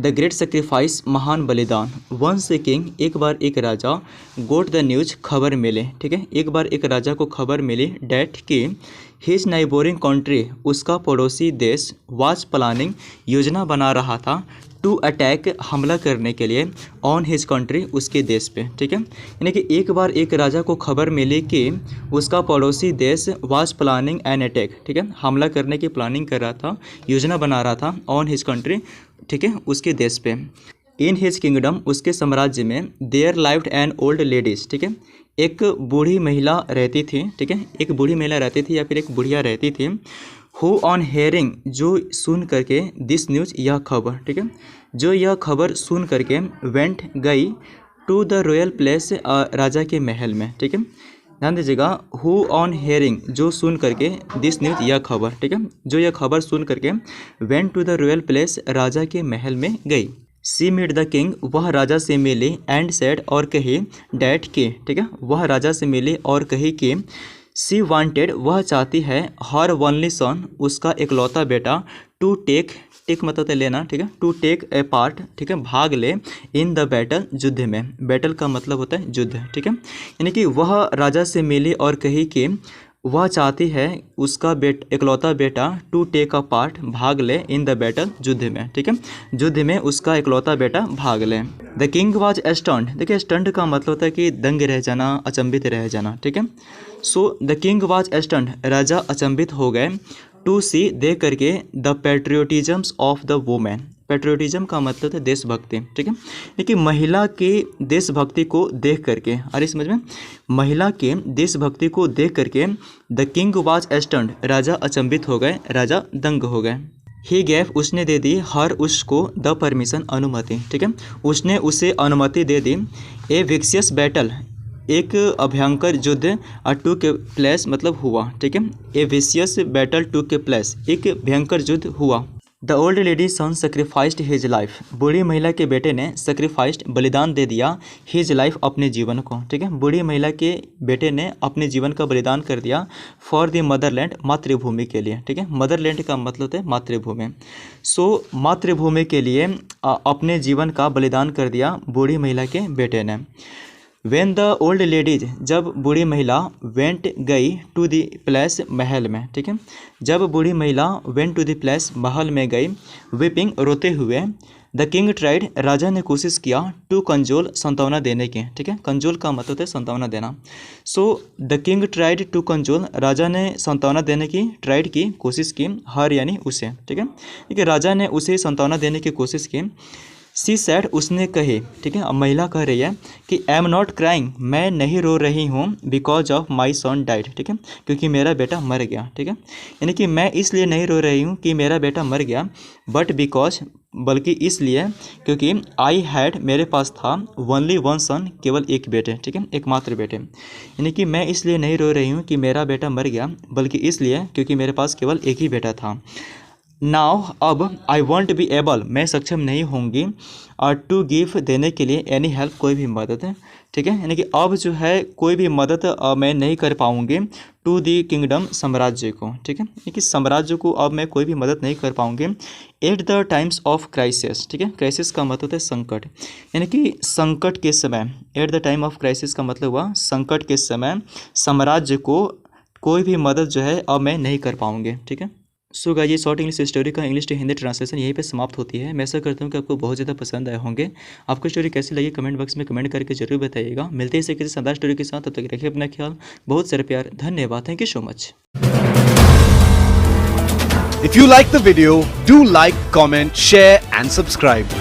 The great sacrifice, महान बलिदान। Once a king, एक बार एक राजा। गोट द न्यूज, खबर मिले, ठीक है। एक बार एक राजा को खबर मिली डैट कि हिज नाइबोरिंग कंट्री, उसका पड़ोसी देश, वाज प्लानिंग, योजना बना रहा था, टू अटैक, हमला करने के लिए, ऑन हिज कंट्री, उसके देश पे, ठीक है। यानी कि एक बार एक राजा को खबर मिली कि उसका पड़ोसी देश वाज प्लानिंग एन अटैक, ठीक है, हमला करने की प्लानिंग कर रहा था, योजना बना रहा था, ऑन हिज कंट्री, ठीक है, उसके देश पे। इन हिज किंगडम, उसके साम्राज्य में, there lived an old ladies, ठीक है, एक बूढ़ी महिला रहती थी, ठीक है, एक बूढ़ी महिला रहती थी या फिर एक बुढ़िया रहती थी। हु ऑन हेयरिंग, जो सुन करके, दिस न्यूज़, यह खबर, ठीक है, जो यह खबर सुन करके, वेंट, गई, टू द रॉयल प्लेस, राजा के महल में, ठीक है। ध्यान दीजिएगा, हु ऑन हेयरिंग, जो सुन करके, दिस न्यूज़, यह खबर, ठीक है, जो यह खबर सुन करके, went to the royal place, राजा के महल में गई। सी मीट द किंग, वह राजा से मिली, एंड सेड, और कही, डैट के, ठीक है, वह राजा से मिली और कही कि, सी वांटेड, वह चाहती है, हर ओनली सन, उसका इकलौता बेटा, टू टेक, टेक मतलब है लेना, ठीक है, टू टेक ए पार्ट, ठीक है, भाग ले, इन द बैटल, युद्ध में। बैटल का मतलब होता है युद्ध, ठीक है। यानी कि वह राजा से मिली और कही कि वह चाहती है उसका इकलौता बेटा, टू टेक अ पार्ट, भाग ले, इन द बैटल, युद्ध में, ठीक है, युद्ध में उसका इकलौता बेटा भाग ले। द किंग वाज स्टन्ड, देखिए स्टन्ड का मतलब होता है कि दंग रह जाना, अचंभित रह जाना, ठीक है। So the king was stunned, राजा अचंभित हो गए, टू सी, देख करके, the patriotisms of the women. Patriotism का मतलब है देशभक्ति, ठीक है, देखिए महिला के देशभक्ति को देख करके, अरे समझ में, महिला के देशभक्ति को देख करके, द किंग वाज स्टन्ड, राजा अचंभित हो गए, राजा दंग हो गए। ही गैव, उसने दे दी, हर, उसको, द परमिशन, अनुमति, ठीक है, उसने उसे अनुमति दे दी। ए विक्सियस बैटल, एक अभयंकर युद्ध, टू के प्लेस मतलब हुआ, ठीक है, a vicious battle took place, एक भयंकर युद्ध हुआ। The old lady son sacrificed his life, बूढ़ी महिला के बेटे ने सेक्रीफाइस्ड, बलिदान दे दिया, हिज लाइफ, अपने जीवन को, ठीक है, बूढ़ी महिला के बेटे ने अपने जीवन का बलिदान कर दिया, फॉर द मदरलैंड, मातृभूमि के लिए, ठीक है, मदरलैंड का मतलब होता है मातृभूमि। सो मातृभूमि के लिए अपने जीवन का बलिदान कर दिया बूढ़ी महिला के बेटे ने। वेन द ओल्ड लेडीज, जब बूढ़ी महिला, वेंट, गई, टू द प्लेस, महल में, ठीक है, जब बूढ़ी महिला वेंट टू द प्लेस, महल में गई, वीपिंग, रोते हुए। द किंग ट्राइड, राजा ने कोशिश किया, टू कंजोल, सांत्वना देने की, ठीक है, कंजोल का मतलब है सांत्वना देना। So the king tried to console, राजा ने सांत्वना देने की, ट्राइड की, कोशिश की, हर यानी उसे, ठीक है, देखिए राजा ने उसे सांत्वना देने की कोशिश की। सी सैड, उसने कहे, ठीक है, अब महिला कह रही है कि आई एम नॉट क्राइंग, मैं नहीं रो रही हूँ, because of my son died, ठीक है, क्योंकि मेरा बेटा मर गया, ठीक है, यानी कि मैं इसलिए नहीं रो रही हूँ कि मेरा बेटा मर गया, बट बिकॉज, बल्कि इसलिए क्योंकि, आई हैड, मेरे पास था, ओनली वन सन, केवल एक बेटे, ठीक है, एकमात्र बेटे, यानी कि मैं इसलिए नहीं रो रही हूँ कि मेरा बेटा मर गया, बल्कि इसलिए क्योंकि मेरे पास केवल एक ही बेटा था। नाउ, अब, आई वॉन्ट बी एबल, मैं सक्षम नहीं होंगी, और टू गिव, देने के लिए, एनी हेल्प, कोई भी मदद है, ठीक है, यानी कि अब जो है कोई भी मदद मैं नहीं कर पाऊंगी, टू दी किंगडम, साम्राज्य को, ठीक है, यानी कि साम्राज्य को अब मैं कोई भी मदद नहीं कर पाऊंगी। At the times of crisis, ठीक है, क्राइसिस का मतलब होता है संकट, यानी कि संकट के समय, at the time of crisis का मतलब हुआ संकट के समय, साम्राज्य को कोई भी मदद जो है अब मैं नहीं कर पाऊंगी, ठीक है। सो गाइस, ये शॉर्ट इंग्लिश स्टोरी का इंग्लिश टू हिंदी ट्रांसलेशन यहीं पे समाप्त होती है। मैं ऐसा करता हूँ कि आपको बहुत ज़्यादा पसंद आए होंगे। आपको स्टोरी कैसी लगी कमेंट बॉक्स में कमेंट करके जरूर बताइएगा। मिलते हैं इसे किसी शानदार स्टोरी के साथ, तब तक रखिए अपना ख्याल। बहुत सारे प्यार, धन्यवाद, thank you so much. If you like the video, do like, comment, share and subscribe.